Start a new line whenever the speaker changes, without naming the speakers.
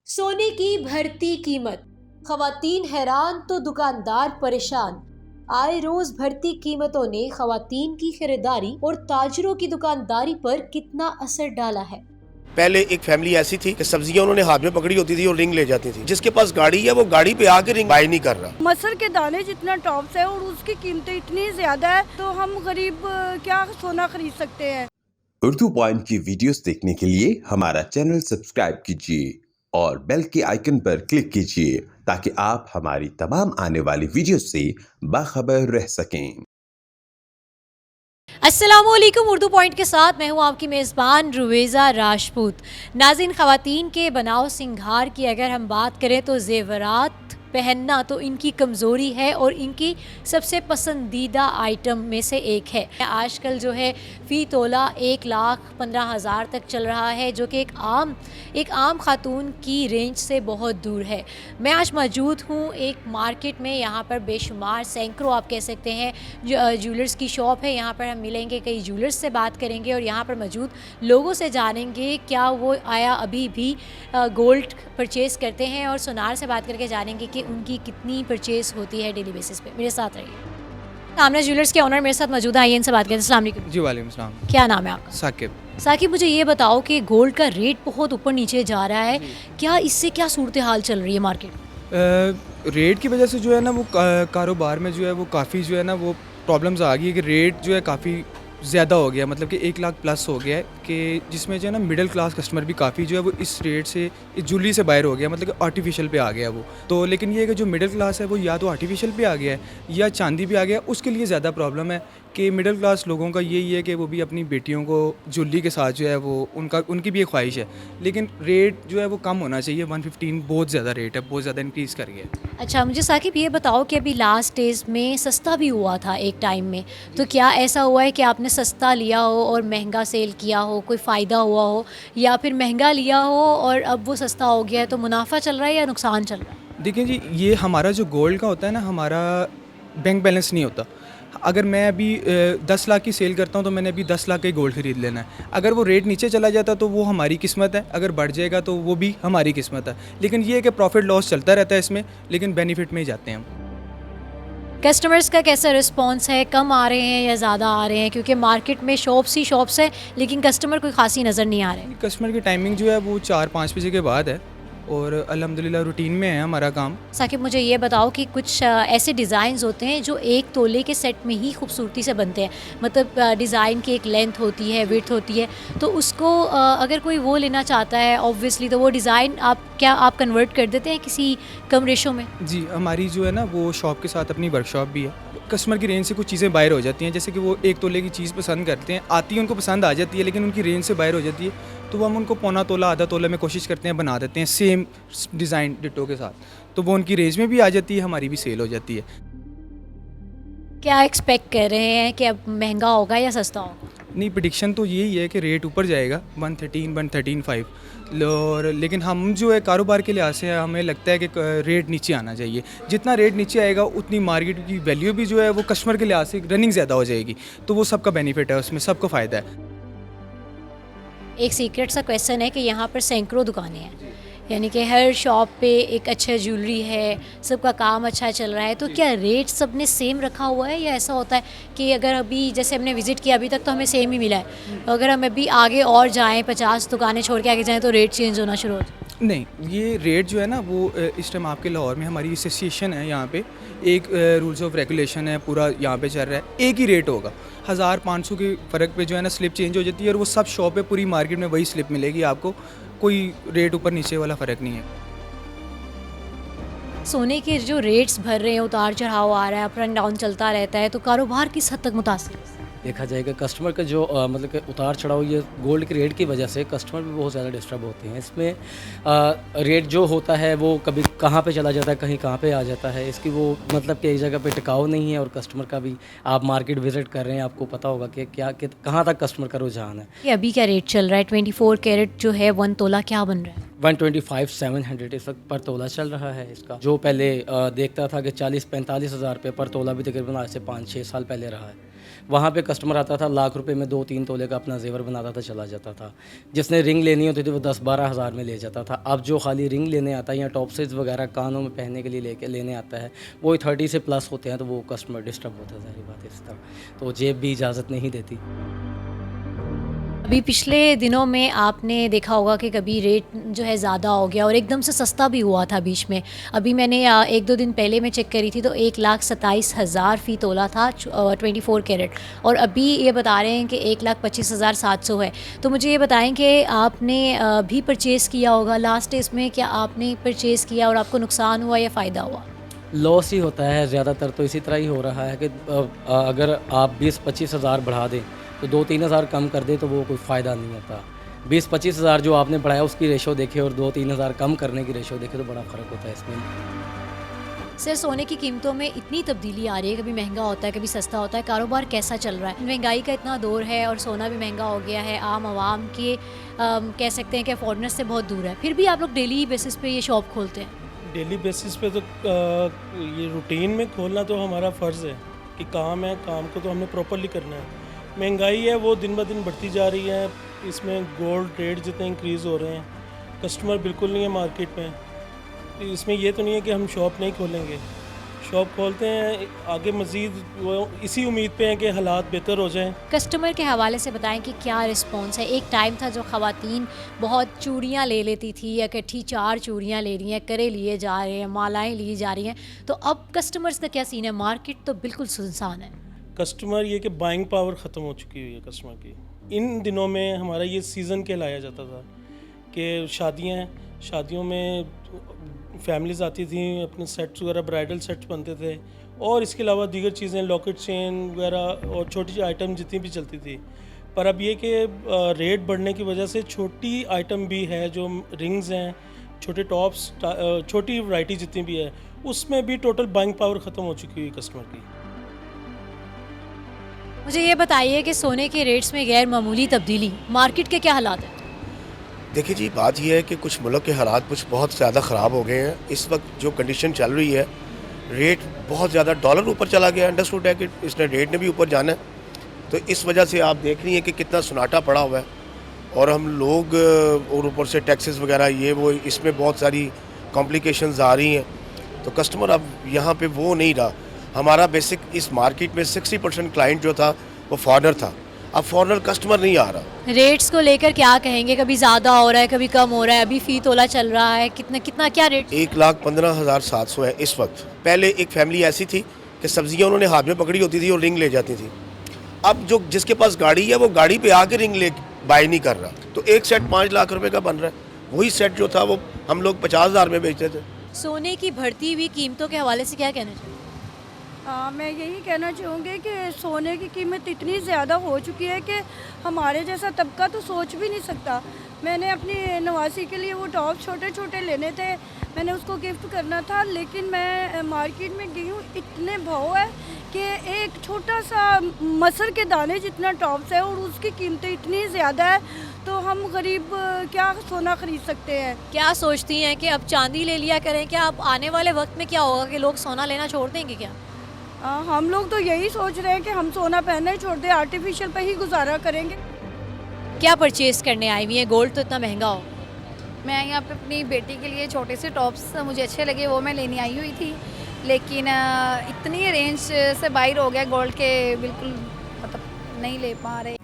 सोने की बढ़ती कीमत, खवातीन हैरान तो दुकानदार परेशान। आए रोज बढ़ती कीमतों ने खवातीन की खरीदारी और ताजरों की दुकानदारी पर कितना असर डाला है।
पहले एक फैमिली ऐसी थी कि सब्जियां उन्होंने हाथ में पकड़ी होती थी और रिंग ले जाती थी। जिसके पास गाड़ी है वो गाड़ी पे आके रिंग बाय नहीं कर रहा।
मसर के दाने जितना टॉप्स है और उसकी कीमतें इतनी ज्यादा है तो हम गरीब क्या सोना खरीद सकते हैं।
उर्दू पॉइंट की वीडियोस देखने के लिए हमारा चैनल सब्सक्राइब कीजिए और बेल के आइकन पर क्लिक कीजिए ताकि आप हमारी तमाम आने वाली वीडियो से बाखबर रह सकें।
अस्सलामुअलैकुम। उर्दू पॉइंट के साथ मैं हूं आपकी मेज़बान रुवेज़ा राजपूत। नाज़रीन, ख़वातीन के बनाव सिंगार की अगर हम बात करें तो ज़ेवरात पहनना तो इनकी कमज़ोरी है और इनकी सबसे पसंदीदा आइटम में से एक है। आजकल जो है फ़ी तोला 1,15,000 तक चल रहा है, जो कि एक आम खातून की रेंज से बहुत दूर है। मैं आज मौजूद हूँ एक मार्केट में। यहाँ पर बेशुमार सैकड़ों आप कह सकते हैं ज्वेलर्स की शॉप है। यहाँ पर हम मिलेंगे, कई ज्वेलर्स से बात करेंगे और यहाँ पर मौजूद लोगों से जानेंगे क्या वो आया अभी भी गोल्ड परचेज़ करते हैं, और सोनार से बात करके जानेंगे कि उनकी कितनी परचेज़ होती है डेली बेसिस पे। मेरे साथ रहिए। आमना ज्वेलर्स के ऑनर मेरे साथ मौजूद हैं, आइए इनसे बात करते हैं। अस्सलाम वालेकुम।
जी वालेकुम सलाम।
क्या नाम है आपका?
साकिब।
साकिब, मुझे ये बताओ कि गोल्ड का रेट बहुत ऊपर नीचे जा रहा है, क्या इससे क्या सूरत हाल चल रही है मार्केट में?
रेट की वजह से जो है ना वो कारोबार में जो है वो काफ़ी जो है ना वो प्रॉब्लम्स आ गई है कि रेट जो है काफ़ी ज़्यादा हो गया, मतलब कि 1 लाख प्लस हो गया है कि जिसमें जो है ना मिडिल क्लास कस्टमर भी काफ़ी जो है वो इस रेट से, इस ज्वेलरी से बाहर हो गया, मतलब कि आर्टिफिशियल पे आ गया वो। तो लेकिन ये है कि जो मिडिल क्लास है वो या तो आर्टिफिशियल पे आ गया है या चांदी पे आ गया, उसके लिए ज़्यादा प्रॉब्लम है कि मिडिल क्लास लोगों का यही है कि वो भी अपनी बेटियों को ज्वेलरी के साथ जो है वो उनकी भी एक ख्वाहिश है, लेकिन रेट जो है वो कम होना चाहिए। 115 बहुत ज़्यादा रेट है, बहुत ज़्यादा इंक्रीज़ कर गया है।
अच्छा, मुझे साकिब ये बताओ कि अभी लास्ट डेज में सस्ता भी हुआ था एक टाइम में, तो क्या ऐसा हुआ है कि आपने सस्ता लिया हो और महंगा सेल किया हो, कोई फ़ायदा हुआ हो, या फिर महंगा लिया हो और अब वो सस्ता हो गया है तो मुनाफा चल रहा है या नुकसान चल रहा है?
देखिए जी, ये हमारा जो गोल्ड का होता है ना, हमारा बैंक बैलेंस नहीं होता। अगर मैं अभी 10 लाख की सेल करता हूँ तो मैंने अभी 10 लाख का ही गोल्ड खरीद लेना है। अगर वो रेट नीचे चला जाता तो वो हमारी किस्मत है, अगर बढ़ जाएगा तो वो भी हमारी किस्मत है। लेकिन ये है कि प्रॉफिट लॉस चलता रहता है इसमें, लेकिन बेनिफिट में ही जाते हैं हम।
कस्टमर्स का कैसा रिस्पांस है? कम आ रहे हैं या ज़्यादा आ रहे हैं? क्योंकि मार्केट में शॉप्स ही शॉप्स है, लेकिन कस्टमर कोई खासी नज़र नहीं आ रहे।
कस्टमर की टाइमिंग जो है वो 4-5 बजे के बाद है और अल्हम्दुलिल्लाह रूटीन में है हमारा काम।
साकिब, मुझे ये बताओ कि कुछ ऐसे डिज़ाइंस होते हैं जो एक तोले के सेट में ही खूबसूरती से बनते हैं, मतलब डिज़ाइन की एक लेंथ होती है, विड्थ होती है, तो उसको अगर कोई वो लेना चाहता है ऑब्वियसली तो वो डिज़ाइन आप कन्वर्ट कर देते हैं किसी कम रेशो में?
जी, हमारी जो है ना वो शॉप के साथ अपनी वर्कशॉप भी है। कस्टमर की रेंज से कुछ चीज़ें बाहर हो जाती हैं, जैसे कि वो 1 तोले की चीज़ पसंद करते हैं, आती है उनको पसंद आ जाती है, लेकिन उनकी रेंज से बाहर हो जाती है, तो वो हम उनको पौना तोला, आधा तोला में कोशिश करते हैं बना देते हैं सेम डिज़ाइन डिटो के साथ, तो वो उनकी रेंज में भी आ जाती है, हमारी भी सेल हो जाती है।
क्या एक्सपेक्ट कर रहे हैं कि अब महंगा होगा या सस्ता होगा?
नहीं, प्रेडिक्शन तो यही है कि रेट ऊपर जाएगा 113-113.5, और लेकिन हम जो है कारोबार के लिहाज से हमें लगता है कि रेट नीचे आना चाहिए। जितना रेट नीचे आएगा उतनी मार्केट की वैल्यू भी जो है वो कस्टमर के लिहाज से रनिंग ज़्यादा हो जाएगी, तो वो सबका बेनिफिट है, उसमें सबको फ़ायदा है।
एक सीक्रेट सा क्वेश्चन है कि यहाँ पर सैकड़ों दुकानें हैं, यानी कि हर शॉप पे एक अच्छा ज्वेलरी है, सबका काम अच्छा चल रहा है, तो क्या रेट सब ने सेम रखा हुआ है या ऐसा होता है कि अगर अभी जैसे हमने विज़िट किया अभी तक तो हमें सेम ही मिला है, अगर हम अभी आगे और जाएं 50 दुकानें छोड़ के आगे जाएं तो रेट चेंज होना शुरू हो जाए?
नहीं, ये रेट जो है ना वो इस टाइम आपके लाहौर में हमारी एसोसिएशन है, यहाँ पे एक रूल्स ऑफ रेगुलेशन है, पूरा यहाँ पे चल रहा है, एक ही रेट होगा। 1000-500 के फ़र्क पे जो है ना स्लिप चेंज हो जाती है, और वो सब शॉप पे पूरी मार्केट में वही स्लिप मिलेगी आपको, कोई रेट ऊपर नीचे वाला फ़र्क नहीं है।
सोने के जो रेट्स भर रहे हैं, उतार चढ़ाव आ रहा है, अप एंड डाउन चलता रहता है, तो कारोबार किस हद तक मुतासिर है?
देखा जाएगा कस्टमर का जो मतलब कि उतार चढ़ाव ये गोल्ड के रेट की वजह से कस्टमर भी बहुत ज़्यादा डिस्टर्ब होते हैं। इसमें रेट जो होता है वो कभी कहाँ पे चला जाता है, कहीं कहाँ पे आ जाता है, इसकी वो मतलब कि एक जगह पे टिकाऊ नहीं है, और कस्टमर का भी, आप मार्केट विजिट कर रहे हैं आपको पता होगा कि कहाँ तक कस्टमर का रुझान है।
ये अभी क्या रेट चल रहा है? 24 कैरेट जो है 1 तोला क्या बन रहा है?
125,700 इस वक्त पर तोला चल रहा है इसका। जो पहले देखता था कि 40-45 हज़ार रुपये पर तोला भी तकरीबन आज से 5-6 साल पहले रहा है। वहाँ पे कस्टमर आता था लाख रुपए में 2-3 तोले का अपना जेवर बनाता था, चला जाता था। जिसने रिंग लेनी होती थी वो 10-12 हज़ार में ले जाता था। अब जो खाली रिंग लेने आता है या टॉप सेट्स वगैरह कानों में पहनने के लिए लेने आता है, वो 30 से प्लस होते हैं, तो वो कस्टमर डिस्टर्ब होता है, ज़ाहिर बात है इस तरह। तो जेब भी इजाज़त नहीं देती।
अभी पिछले दिनों में आपने देखा होगा कि कभी रेट जो है ज़्यादा हो गया और एकदम से सस्ता भी हुआ था बीच में। अभी मैंने 1-2 दिन पहले मैं चेक करी थी तो 1,27,000 फ़ी तोला था 24 कैरेट, और अभी ये बता रहे हैं कि 1,25,700 है। तो मुझे ये बताएं कि आपने भी परचेज़ किया होगा लास्ट डेज में, क्या आपने परचेज़ किया और आपको नुकसान हुआ या फ़ायदा हुआ?
लॉस ही होता है ज़्यादातर, तो इसी तरह ही हो रहा है कि अगर आप 20-25 हज़ार बढ़ा दें तो 2-3 हज़ार कम कर दे तो वो कोई फ़ायदा नहीं होता। 20-25 हज़ार जो आपने बढ़ाया उसकी रेशो देखे और 2-3 हज़ार कम करने की रेशो देखे तो बड़ा फ़र्क होता है इसमें।
सर, सोने की कीमतों में इतनी तब्दीली आ रही है, कभी महंगा होता है कभी सस्ता होता है, कारोबार कैसा चल रहा है? महंगाई का इतना दौर है और सोना भी महंगा हो गया है, आम आवाम के कह सकते हैं कि अफोर्डनेस से बहुत दूर है, फिर भी आप लोग डेली बेसिस पे ये शॉप खोलते हैं?
डेली बेसिस पे तो ये रूटीन में खोलना तो हमारा फ़र्ज़ है कि काम है, काम को तो हमने प्रॉपरली करना है। महंगाई है वो दिन ब दिन बढ़ती जा रही है, इसमें गोल्ड रेट जितने इंक्रीज़ हो रहे हैं, कस्टमर बिल्कुल नहीं है मार्केट में। इसमें ये तो नहीं है कि हम शॉप नहीं खोलेंगे, शॉप खोलते हैं आगे मज़ीद, वो इसी उम्मीद पे हैं कि हालात बेहतर हो जाएं।
कस्टमर के हवाले से बताएं कि क्या रिस्पॉन्स है? एक टाइम था जो ख़वातीन बहुत चूड़ियाँ ले लेती थी, इकट्ठी 4 चूड़ियाँ ले रही हैं, करे लिए जा रहे हैं, मालाएं ली जा रही हैं, तो अब कस्टमर्स का क्या सीन है? मार्केट तो बिल्कुल सुनसान है।
कस्टमर ये कि बाइंग पावर ख़त्म हो चुकी हुई है कस्टमर की। इन दिनों में हमारा ये सीज़न कहलाया जाता था कि शादियों में फैमिलीज़ आती थी, अपने सेट्स वगैरह ब्राइडल सेट्स बनते थे, और इसके अलावा दीगर चीज़ें लॉकेट चेन वगैरह और छोटी आइटम जितनी भी चलती थी। पर अब ये कि रेट बढ़ने की वजह से छोटी आइटम भी है, जो रिंग्स हैं, छोटे टॉप्स, छोटी वैरायटी जितनी भी है, उसमें भी टोटल बाइंग पावर ख़त्म हो चुकी हुई कस्टमर की।
मुझे ये बताइए कि सोने के रेट्स में गैर मामूली तब्दीली, मार्केट के क्या हालात हैं?
देखिए जी, बात यह है कि कुछ मुल्क के हालात कुछ बहुत ज़्यादा ख़राब हो गए हैं। इस वक्त जो कंडीशन चल रही है, रेट बहुत ज़्यादा, डॉलर ऊपर चला गया, अंडरस्टूड है कि इसने रेट ने भी ऊपर जाना है, तो इस वजह से आप देख रही हैं कि कितना सन्नाटा पड़ा हुआ है, और हम लोग और ऊपर से टैक्सेस वगैरह ये वो, इसमें बहुत सारी कॉम्प्लिकेशंस आ रही हैं, तो कस्टमर अब यहाँ पे वो नहीं रहा। हमारा बेसिक इस मार्केट में 60% क्लाइंट जो था वो फॉरेनर था, अब फॉरेनर कस्टमर नहीं आ रहा।
रेट्स को लेकर क्या कहेंगे? कभी ज़्यादा हो रहा है, कभी कम हो रहा है, अभी फ़ी तोला चल रहा है, कितना क्या रेट?
1,15,700 है इस वक्त। पहले एक फैमिली ऐसी थी कि सब्जियां उन्होंने हाथ में पकड़ी होती थी और रिंग ले जाती थी। अब जो जिसके पास गाड़ी है वो गाड़ी पे आके रिंग ले बाय नहीं कर रहा, तो एक सेट 5 लाख रुपए का बन रहा है। वही सेट जो था वो हम लोग 50,000 में बेचते थे।
सोने की बढ़ती हुई कीमतों के हवाले से क्या कहना चाहिए?
मैं यही कहना चाहूँगी कि सोने की कीमत इतनी ज़्यादा हो चुकी है कि हमारे जैसा तबका तो सोच भी नहीं सकता। मैंने अपनी नवासी के लिए वो टॉप छोटे छोटे लेने थे, मैंने उसको गिफ्ट करना था, लेकिन मैं मार्केट में गई हूँ, इतने भाव है कि एक छोटा सा मसर के दाने जितना टॉप्स है और उसकी कीमतें इतनी ज़्यादा है, तो हम गरीब क्या सोना ख़रीद सकते हैं।
क्या सोचती हैं कि अब चांदी ले लिया करें? क्या अब आने वाले वक्त में क्या होगा कि लोग सोना लेना छोड़ देंगे क्या?
हम लोग तो यही सोच रहे हैं कि हम सोना पहनना ही छोड़ दें, आर्टिफिशियल पे ही गुजारा करेंगे।
क्या परचेज़ करने आई हुई हैं? गोल्ड तो इतना महंगा हो।
मैं यहाँ पे अपनी बेटी के लिए छोटे से टॉप्स मुझे अच्छे लगे, वो मैं लेने आई हुई थी, लेकिन इतनी रेंज से बाहर हो गया गोल्ड के, बिल्कुल मतलब नहीं ले पा रहे।